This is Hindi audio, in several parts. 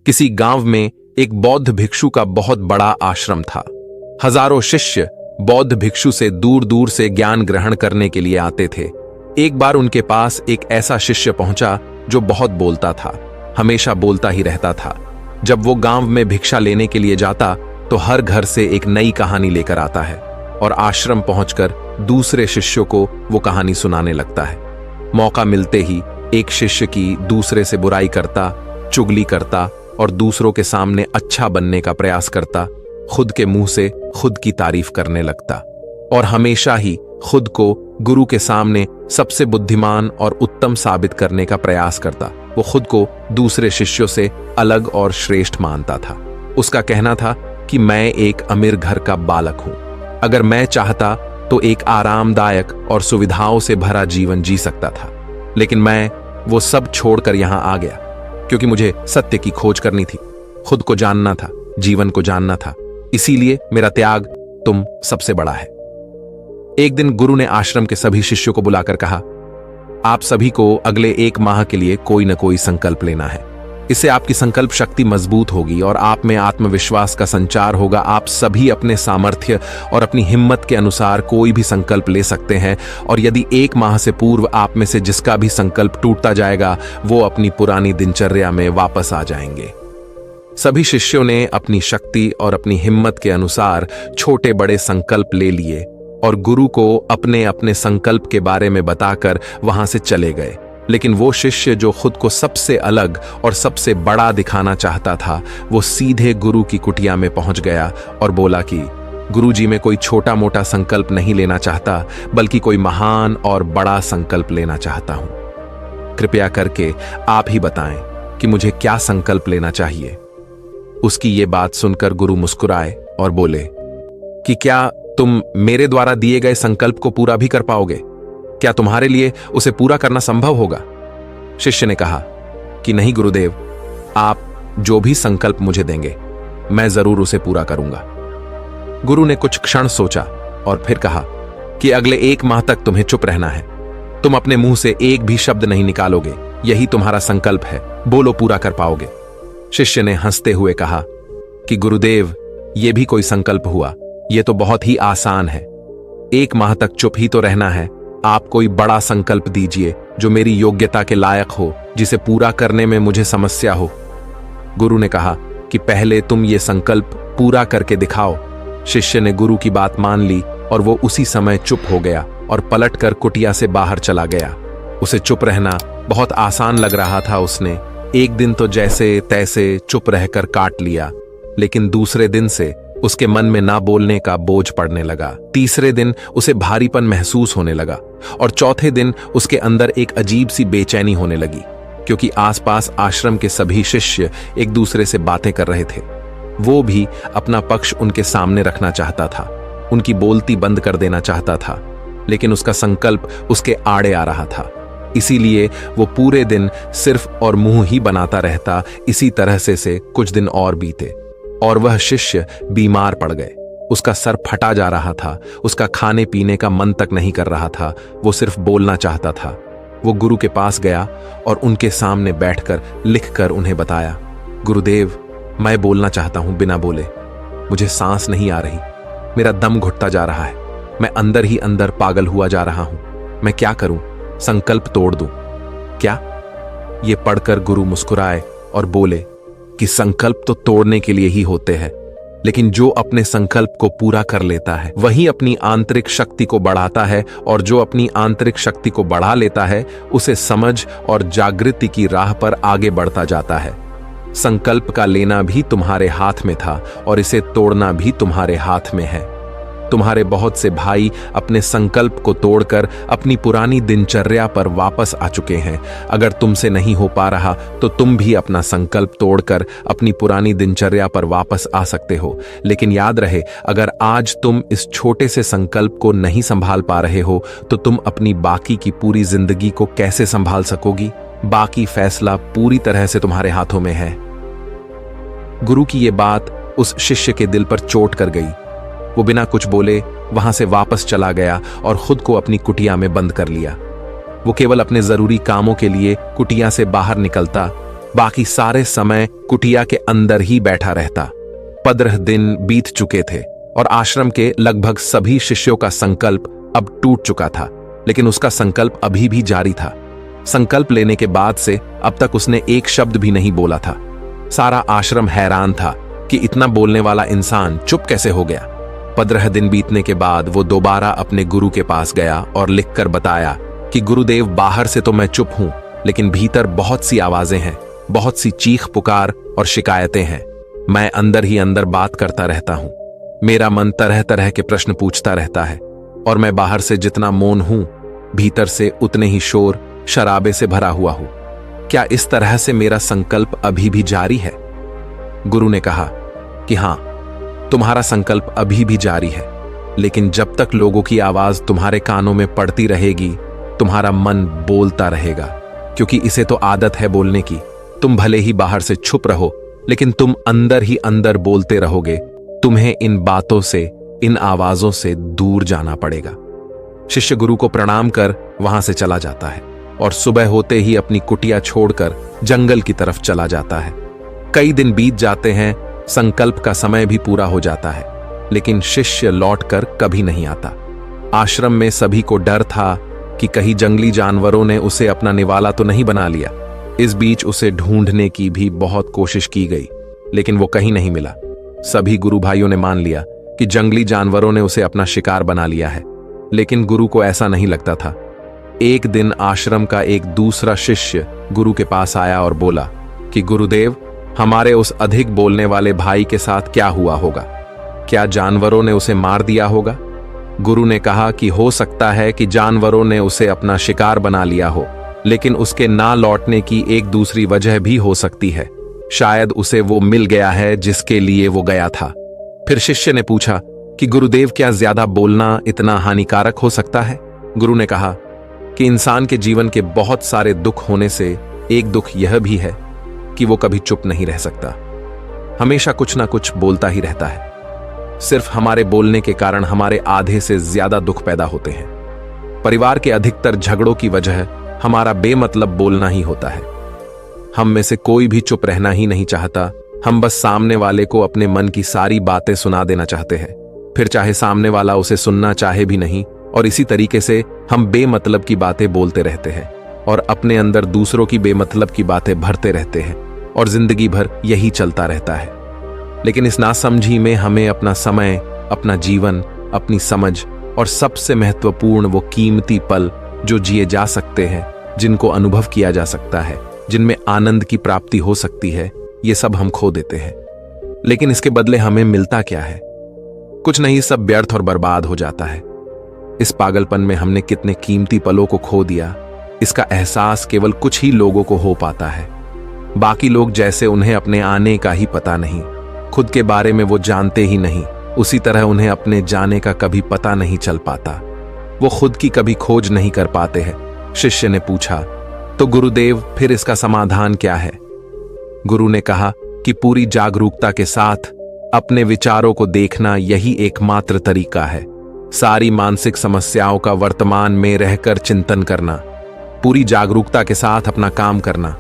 किसी गांव में एक बौद्ध भिक्षु का बहुत बड़ा आश्रम था। हजारों शिष्य बौद्ध भिक्षु से दूर दूर से ज्ञान ग्रहण करने के लिए आते थे। एक बार उनके पास एक ऐसा शिष्य पहुंचा जो बहुत बोलता था, हमेशा बोलता ही रहता था। जब वो गांव में भिक्षा लेने के लिए जाता तो हर घर से एक नई कहानी लेकर आता है और आश्रम पहुंचकर दूसरे शिष्यों को वो कहानी सुनाने लगता है। मौका मिलते ही एक शिष्य की दूसरे से बुराई करता, चुगली करता और दूसरों के सामने अच्छा बनने का प्रयास करता, खुद के मुंह से खुद की तारीफ करने लगता और हमेशा ही खुद को गुरु के सामने सबसे बुद्धिमान और उत्तम साबित करने का प्रयास करता। वो खुद को दूसरे शिष्यों से अलग और श्रेष्ठ मानता था। उसका कहना था कि मैं एक अमीर घर का बालक हूं, अगर मैं चाहता तो एक आरामदायक और सुविधाओं से भरा जीवन जी सकता था, लेकिन मैं वो सब छोड़कर यहां आ गया क्योंकि मुझे सत्य की खोज करनी थी, खुद को जानना था, जीवन को जानना था। इसीलिए मेरा त्याग तुम सबसे बड़ा है। एक दिन गुरु ने आश्रम के सभी शिष्यों को बुलाकर कहा, आप सभी को अगले 1 माह के लिए कोई न कोई संकल्प लेना है। इससे आपकी संकल्प शक्ति मजबूत होगी और आप में आत्मविश्वास का संचार होगा। आप सभी अपने सामर्थ्य और अपनी हिम्मत के अनुसार कोई भी संकल्प ले सकते हैं और यदि 1 माह से पूर्व आप में से जिसका भी संकल्प टूटता जाएगा वो अपनी पुरानी दिनचर्या में वापस आ जाएंगे। सभी शिष्यों ने अपनी शक्ति और अपनी हिम्मत के अनुसार छोटे बड़े संकल्प ले लिए और गुरु को अपने अपने संकल्प के बारे में बताकर वहां से चले गए। लेकिन वो शिष्य जो खुद को सबसे अलग और सबसे बड़ा दिखाना चाहता था, वो सीधे गुरु की कुटिया में पहुंच गया और बोला कि गुरुजी, मैं कोई छोटा मोटा संकल्प नहीं लेना चाहता, बल्कि कोई महान और बड़ा संकल्प लेना चाहता हूं। कृपया करके आप ही बताएं कि मुझे क्या संकल्प लेना चाहिए। उसकी ये बात सुनकर गुरु मुस्कुराए और बोले कि क्या तुम मेरे द्वारा दिए गए संकल्प को पूरा भी कर पाओगे? क्या तुम्हारे लिए उसे पूरा करना संभव होगा? शिष्य ने कहा कि नहीं गुरुदेव, आप जो भी संकल्प मुझे देंगे मैं जरूर उसे पूरा करूंगा। गुरु ने कुछ क्षण सोचा और फिर कहा कि अगले 1 माह तक तुम्हें चुप रहना है। तुम अपने मुंह से एक भी शब्द नहीं निकालोगे, यही तुम्हारा संकल्प है, बोलो पूरा कर पाओगे। शिष्य ने हंसते हुए कहा कि गुरुदेव, यह भी कोई संकल्प हुआ? यह तो बहुत ही आसान है। 1 माह तक चुप ही तो रहना है। आप कोई बड़ा संकल्प दीजिए जो मेरी योग्यता के लायक हो, जिसे पूरा करने में मुझे समस्या हो। गुरु ने कहा कि पहले तुम ये संकल्प पूरा करके दिखाओ। शिष्य ने गुरु की बात मान ली और वो उसी समय चुप हो गया और पलटकर कुटिया से बाहर चला गया। उसे चुप रहना बहुत आसान लग रहा था। उसने एक दिन तो जैसे तैसे चुप रहकर काट लिया, लेकिन दूसरे दिन से उसके मन में ना बोलने का बोझ पड़ने लगा। तीसरे दिन उसे भारीपन महसूस होने लगा और चौथे दिन उसके अंदर एक अजीब सी बेचैनी होने लगी, क्योंकि आसपास आश्रम के सभी शिष्य एक दूसरे से बातें कर रहे थे। वो भी अपना पक्ष उनके सामने रखना चाहता था, उनकी बोलती बंद कर देना चाहता था, लेकिन उसका संकल्प उसके आड़े आ रहा था। इसीलिए वो पूरे दिन सिर्फ और मुंह ही बनाता रहता। इसी तरह से कुछ दिन और बीते और वह शिष्य बीमार पड़ गए। उसका सर फटा जा रहा था, उसका खाने पीने का मन तक नहीं कर रहा था, वो सिर्फ बोलना चाहता था। वो गुरु के पास गया और उनके सामने बैठकर लिखकर उन्हें बताया, गुरुदेव, मैं बोलना चाहता हूं बिना बोले, मुझे सांस नहीं आ रही, मेरा दम घुटता जा रहा है, मैं अंदर ही अंदर पागल हुआ जा रहा हूं, मैं क्या करूं? संकल्प तोड़ दूं क्या? ये पढ़कर गुरु मुस्कुराए और बोले कि संकल्प तो तोड़ने के लिए ही होते हैं, लेकिन जो अपने संकल्प को पूरा कर लेता है वही अपनी आंतरिक शक्ति को बढ़ाता है, और जो अपनी आंतरिक शक्ति को बढ़ा लेता है उसे समझ और जागृति की राह पर आगे बढ़ता जाता है। संकल्प का लेना भी तुम्हारे हाथ में था और इसे तोड़ना भी तुम्हारे हाथ में है। तुम्हारे बहुत से भाई अपने संकल्प को तोड़कर अपनी पुरानी दिनचर्या पर वापस आ चुके हैं। अगर तुमसे नहीं हो पा रहा तो तुम भी अपना संकल्प तोड़कर अपनी पुरानी दिनचर्या पर वापस आ सकते हो। लेकिन याद रहे, अगर आज तुम इस छोटे से संकल्प को नहीं संभाल पा रहे हो तो तुम अपनी बाकी की पूरी जिंदगी को कैसे संभाल सकोगी? बाकी फैसला पूरी तरह से तुम्हारे हाथों में है। गुरु की ये बात उस शिष्य के दिल पर चोट कर गई। वो बिना कुछ बोले वहां से वापस चला गया और खुद को अपनी कुटिया में बंद कर लिया। वो केवल अपने जरूरी कामों के लिए कुटिया से बाहर निकलता, बाकी सारे समय कुटिया के अंदर ही बैठा रहता। 15 दिन बीत चुके थे और आश्रम के लगभग सभी शिष्यों का संकल्प अब टूट चुका था, लेकिन उसका संकल्प अभी भी जारी था। संकल्प लेने के बाद से अब तक उसने एक शब्द भी नहीं बोला था। सारा आश्रम हैरान था कि इतना बोलने वाला इंसान चुप कैसे हो गया। 15 दिन बीतने के बाद वो दोबारा अपने गुरु के पास गया और लिखकर बताया कि गुरुदेव, बाहर से तो मैं चुप हूं, लेकिन भीतर बहुत सी आवाजें हैं, बहुत सी चीख पुकार और शिकायतें हैं। मैं अंदर ही अंदर बात करता रहता हूं। मेरा मन तरह तरह के प्रश्न पूछता रहता है और मैं बाहर से जितना मौन हूं, भीतर से उतने ही शोर शराबे से भरा हुआ हूं। क्या इस तरह से मेरा संकल्प अभी भी जारी है? गुरु ने कहा कि हां, तुम्हारा संकल्प अभी भी जारी है, लेकिन जब तक लोगों की आवाज तुम्हारे कानों में पड़ती रहेगी, तुम्हारा मन बोलता रहेगा, क्योंकि इसे तो आदत है बोलने की। तुम भले ही बाहर से छुप रहो, लेकिन तुम अंदर ही अंदर बोलते रहोगे। तुम्हें इन बातों से, इन आवाजों से दूर जाना पड़ेगा। शिष्य गुरु को प्रणाम कर वहां से चला जाता है और सुबह होते ही अपनी कुटिया छोड़कर जंगल की तरफ चला जाता है। कई दिन बीत जाते हैं, संकल्प का समय भी पूरा हो जाता है, लेकिन शिष्य लौटकर कभी नहीं आता। आश्रम में सभी को डर था कि कहीं जंगली जानवरों ने उसे अपना निवाला तो नहीं बना लिया। इस बीच उसे ढूंढने की भी बहुत कोशिश की गई, लेकिन वो कहीं नहीं मिला। सभी गुरु भाइयों ने मान लिया कि जंगली जानवरों ने उसे अपना शिकार बना लिया है, लेकिन गुरु को ऐसा नहीं लगता था। एक दिन आश्रम का एक दूसरा शिष्य गुरु के पास आया और बोला कि गुरुदेव, हमारे उस अधिक बोलने वाले भाई के साथ क्या हुआ होगा? क्या जानवरों ने उसे मार दिया होगा? गुरु ने कहा कि हो सकता है कि जानवरों ने उसे अपना शिकार बना लिया हो, लेकिन उसके ना लौटने की एक दूसरी वजह भी हो सकती है। शायद उसे वो मिल गया है जिसके लिए वो गया था। फिर शिष्य ने पूछा कि गुरुदेव, क्या ज्यादा बोलना इतना हानिकारक हो सकता है? गुरु ने कहा कि इंसान के जीवन के बहुत सारे दुख होने से एक दुख यह भी है कि वो कभी चुप नहीं रह सकता, हमेशा कुछ ना कुछ बोलता ही रहता है। सिर्फ हमारे बोलने के कारण हमारे आधे से ज्यादा दुख पैदा होते हैं। परिवार के अधिकतर झगड़ों की वजह हमारा बेमतलब बोलना ही होता है। हम में से कोई भी चुप रहना ही नहीं चाहता। हम बस सामने वाले को अपने मन की सारी बातें सुना देना चाहते हैं, फिर चाहे सामने वाला उसे सुनना चाहे भी नहीं। और इसी तरीके से हम बेमतलब की बातें बोलते रहते हैं और अपने अंदर दूसरों की बेमतलब की बातें भरते रहते हैं, और जिंदगी भर यही चलता रहता है। लेकिन इस नासमझी में हमें अपना समय, अपना जीवन, अपनी समझ और सबसे महत्वपूर्ण वो कीमती पल जो जिए जा सकते हैं, जिनको अनुभव किया जा सकता है, जिनमें आनंद की प्राप्ति हो सकती है, ये सब हम खो देते हैं। लेकिन इसके बदले हमें मिलता क्या है? कुछ नहीं, सब व्यर्थ और बर्बाद हो जाता है। इस पागलपन में हमने कितने कीमती पलों को खो दिया, इसका एहसास केवल कुछ ही लोगों को हो पाता है। बाकी लोग जैसे उन्हें अपने आने का ही पता नहीं, खुद के बारे में वो जानते ही नहीं, उसी तरह उन्हें अपने जाने का कभी पता नहीं चल पाता। वो खुद की कभी खोज नहीं कर पाते हैं। शिष्य ने पूछा, तो गुरुदेव, फिर इसका समाधान क्या है? गुरु ने कहा कि पूरी जागरूकता के साथ अपने विचारों को देखना यही एकमात्र तरीका है। सारी मानसिक समस्याओं का वर्तमान में रहकर चिंतन करना, पूरी जागरूकता के साथ अपना काम करना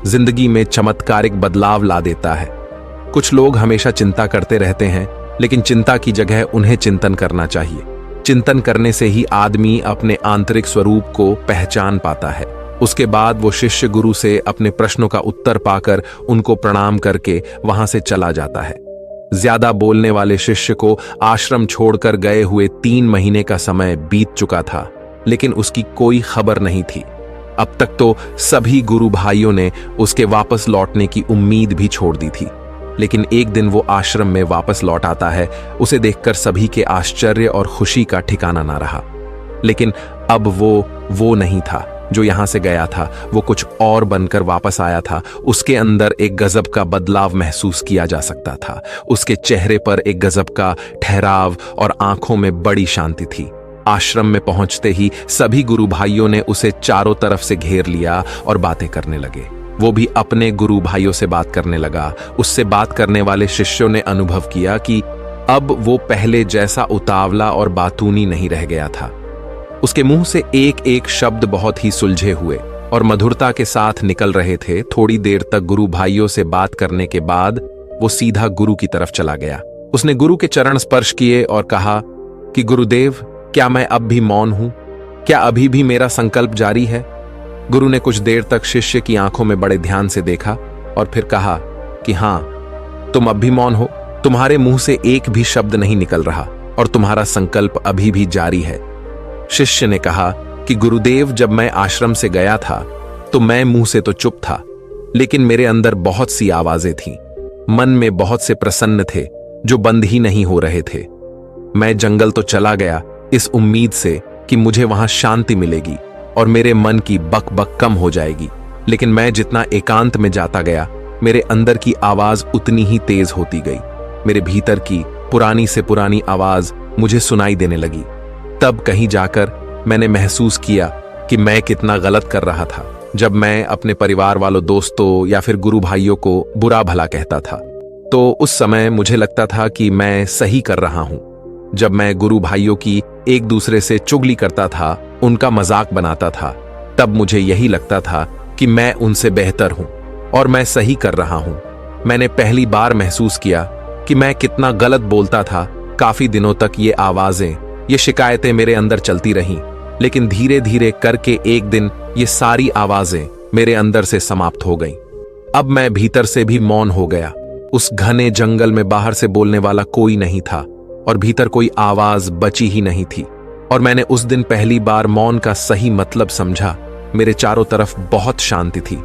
जिंदगी में चमत्कारिक बदलाव ला देता है। कुछ लोग हमेशा चिंता करते रहते हैं, लेकिन चिंता की जगह उन्हें चिंतन करना चाहिए। चिंतन करने से ही आदमी अपने आंतरिक स्वरूप को पहचान पाता है। उसके बाद वो शिष्य गुरु से अपने प्रश्नों का उत्तर पाकर उनको प्रणाम करके वहां से चला जाता है। ज्यादा बोलने वाले शिष्य को आश्रम छोड़कर गए हुए 3 महीने का समय बीत चुका था, लेकिन उसकी कोई खबर नहीं थी। अब तक तो सभी गुरु भाइयों ने उसके वापस लौटने की उम्मीद भी छोड़ दी थी। लेकिन एक दिन वो आश्रम में वापस लौट आता है। उसे देखकर सभी के आश्चर्य और खुशी का ठिकाना ना रहा। लेकिन अब वो नहीं था जो यहां से गया था, वो कुछ और बनकर वापस आया था। उसके अंदर एक गजब का बदलाव महसूस किया जा सकता था। उसके चेहरे पर एक गजब का ठहराव और आंखों में बड़ी शांति थी। आश्रम में पहुंचते ही सभी गुरु भाइयों ने उसे चारों तरफ से घेर लिया और बातें करने लगे। वो भी अपने गुरु भाइयों से बात करने लगा। उससे बात करने वाले शिष्यों ने अनुभव किया कि अब वो पहले जैसा उतावला और बातूनी नहीं रह गया था। उसके मुंह से एक एक शब्द बहुत ही सुलझे हुए, और मधुरता के साथ निकल रहे थे। थोड़ी देर तक गुरु भाइयों से बात करने के बाद वो सीधा गुरु की तरफ चला गया। उसने गुरु के चरण स्पर्श किए और कहा कि गुरुदेव, क्या मैं अब भी मौन हूं? क्या अभी भी मेरा संकल्प जारी है? गुरु ने कुछ देर तक शिष्य की आंखों में बड़े ध्यान से देखा और फिर कहा कि हां, तुम अब भी मौन हो। तुम्हारे मुंह से एक भी शब्द नहीं निकल रहा और तुम्हारा संकल्प अभी भी जारी है। शिष्य ने कहा कि गुरुदेव, जब मैं आश्रम से गया था तो मैं मुंह से तो चुप था, लेकिन मेरे अंदर बहुत सी आवाजें थीं। मन में बहुत से प्रसन्न थे जो बंद ही नहीं हो रहे थे। मैं जंगल तो चला गया इस उम्मीद से कि मुझे वहां शांति मिलेगी और मेरे मन की बक बक कम हो जाएगी, लेकिन मैं जितना एकांत में जाता गया, मेरे अंदर की आवाज उतनी ही तेज होती गई। मेरे भीतर की पुरानी से पुरानी आवाज मुझे सुनाई देने लगी। तब कहीं जाकर मैंने महसूस किया कि मैं कितना गलत कर रहा था जब मैं अपने परिवार वालों, दोस्तों या फिर गुरु भाइयों को बुरा भला कहता था। तो उस समय मुझे लगता था कि मैं सही कर रहा हूं। जब मैं गुरु भाइयों की एक दूसरे से चुगली करता था, उनका मजाक बनाता था, तब मुझे यही लगता था कि मैं उनसे बेहतर हूं और मैं सही कर रहा हूं। मैंने पहली बार महसूस किया कि मैं कितना गलत बोलता था। काफी दिनों तक ये आवाजें, ये शिकायतें मेरे अंदर चलती रहीं, लेकिन धीरे धीरे करके एक दिन ये सारी आवाजें मेरे अंदर से समाप्त हो गईं। अब मैं भीतर से भी मौन हो गया। उस घने जंगल में बाहर से बोलने वाला कोई नहीं था और भीतर कोई आवाज बची ही नहीं थी। और मैंने उस दिन पहली बार मौन का सही मतलब समझा। मेरे चारों तरफ बहुत शांति थी।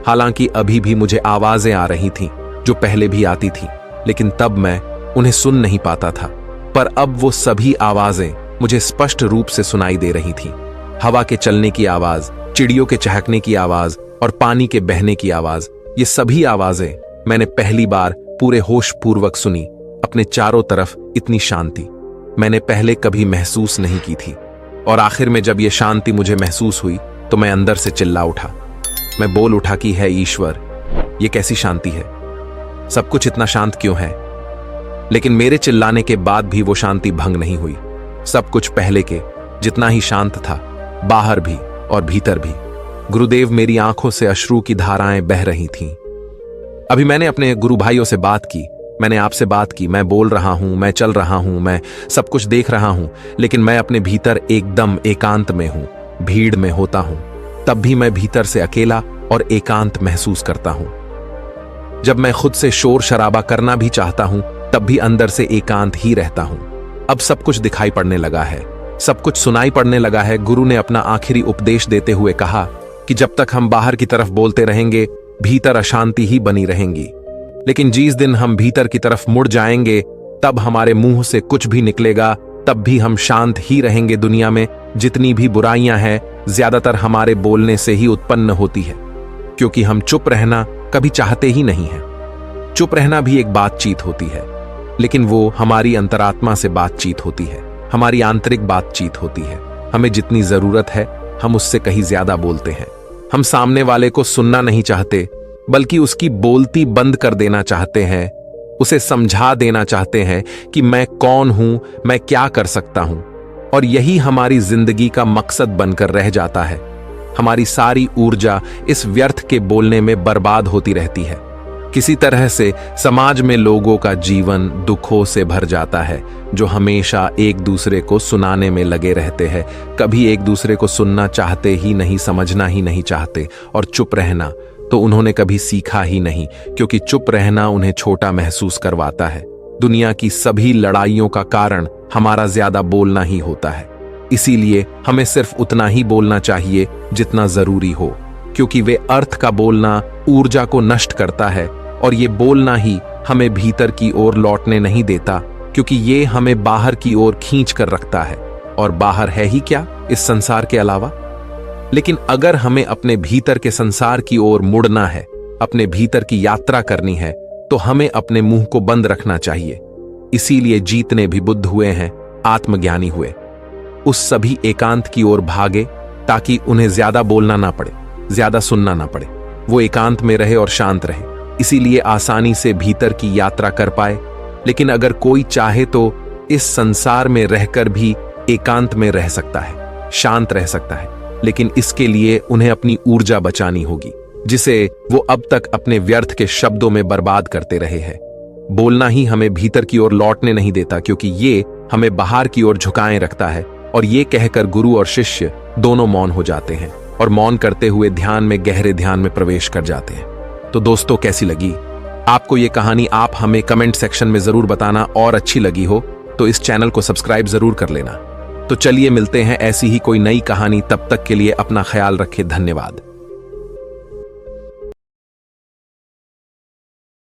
हालांकि अभी भी मुझे आवाजें आ रही थीं जो पहले भी आती थीं, लेकिन तब मैं उन्हें सुन नहीं पाता था। पर अब वो सभी आवाजें मुझे स्पष्ट रूप से सुनाई दे रही थीं। हवा के चलने की आवाज, चिड़ियों के चहकने की आवाज और पानी के बहने की आवाज, ये सभी आवाजें मैंने पहली बार पूरे होश पूर्वक सुनी। अपने चारों तरफ इतनी शांति मैंने पहले कभी महसूस नहीं की थी। और आखिर में जब ये शांति मुझे महसूस हुई तो मैं अंदर से चिल्ला उठा। मैं बोल उठा कि है ईश्वर, ये कैसी शांति है? सब कुछ इतना शांत क्यों है? लेकिन मेरे चिल्लाने के बाद भी वो शांति भंग नहीं हुई। सब कुछ पहले के जितना ही शांत था, बाहर भी और भीतर भी। गुरुदेव, मेरी आंखों से अश्रु की धाराएं बह रही थीं। अभी मैंने अपने गुरु भाइयों से बात की, मैंने आपसे बात की। मैं बोल रहा हूं, मैं चल रहा हूं, मैं सब कुछ देख रहा हूं, लेकिन मैं अपने भीतर एकदम एकांत में हूं। भीड़ में होता हूं तब भी मैं भीतर से अकेला और एकांत महसूस करता हूं। जब मैं खुद से शोर शराबा करना भी चाहता हूं तब भी अंदर से एकांत ही रहता हूं। अब सब कुछ दिखाई पड़ने लगा है, सब कुछ सुनाई पड़ने लगा है। गुरु ने अपना आखिरी उपदेश देते हुए कहा कि जब तक हम बाहर की तरफ बोलते रहेंगे, भीतर अशांति ही बनी रहेंगी, लेकिन जिस दिन हम भीतर की तरफ मुड़ जाएंगे, तब हमारे मुंह से कुछ भी निकलेगा, तब भी हम शांत ही रहेंगे। दुनिया में जितनी भी बुराइयां हैं, ज्यादातर हमारे बोलने से ही उत्पन्न होती है, क्योंकि हम चुप रहना कभी चाहते ही नहीं है। चुप रहना भी एक बातचीत होती है, लेकिन वो हमारी अंतरात्मा से बातचीत होती है, हमारी आंतरिक बातचीत होती है। हमें जितनी जरूरत है हम उससे कहीं ज्यादा बोलते हैं। हम सामने वाले को सुनना नहीं चाहते, बल्कि उसकी बोलती बंद कर देना चाहते हैं। उसे समझा देना चाहते हैं कि मैं कौन हूं, मैं क्या कर सकता हूं। और यही हमारी जिंदगी का मकसद बनकर रह जाता है। हमारी सारी ऊर्जा इस व्यर्थ के बोलने में बर्बाद होती रहती है। किसी तरह से समाज में लोगों का जीवन दुखों से भर जाता है, जो हमेशा एक दूसरे को सुनाने में लगे रहते हैं। कभी एक दूसरे को सुनना चाहते ही नहीं, समझना ही नहीं चाहते। और चुप रहना तो उन्होंने कभी सीखा ही नहीं, क्योंकि चुप रहना उन्हें छोटा महसूस करवाता है। दुनिया की सभी लड़ाइयों का कारण हमारा ज्यादा बोलना ही होता है। इसीलिए हमें सिर्फ उतना ही बोलना चाहिए जितना जरूरी हो, क्योंकि वे अर्थ का बोलना ऊर्जा को नष्ट करता है, और ये बोलना ही हमें भीतर की ओर लौटने नहीं देता, क्योंकि ये हमें बाहर की ओर खींच कर रखता है। और बाहर है ही क्या इस संसार के अलावा? लेकिन अगर हमें अपने भीतर के संसार की ओर मुड़ना है, अपने भीतर की यात्रा करनी है, तो हमें अपने मुंह को बंद रखना चाहिए। इसीलिए जितने भी बुद्ध हुए हैं, आत्मज्ञानी हुए, उस सभी एकांत की ओर भागे, ताकि उन्हें ज्यादा बोलना ना पड़े, ज्यादा सुनना ना पड़े। वो एकांत में रहे और शांत रहे, इसीलिए आसानी से भीतर की यात्रा कर पाए। लेकिन अगर कोई चाहे तो इस संसार में रहकर भी एकांत में रह सकता है, शांत रह सकता है। लेकिन इसके लिए उन्हें अपनी ऊर्जा बचानी होगी, जिसे वो अब तक अपने व्यर्थ के शब्दों में बर्बाद करते रहे हैं। बोलना ही हमें भीतर की ओर लौटने नहीं देता, क्योंकि ये हमें बाहर की ओर झुकाए रखता है। और ये कहकर गुरु और शिष्य दोनों मौन हो जाते हैं और मौन करते हुए ध्यान में गहरे ध्यान में प्रवेश कर जाते हैं। तो दोस्तों, कैसी लगी आपको ये कहानी? आप हमें कमेंट सेक्शन में जरूर बताना, और अच्छी लगी हो तो इस चैनल को सब्सक्राइब जरूर कर लेना। तो चलिए मिलते हैं ऐसी ही कोई नई कहानी। तब तक के लिए अपना ख्याल रखें। धन्यवाद।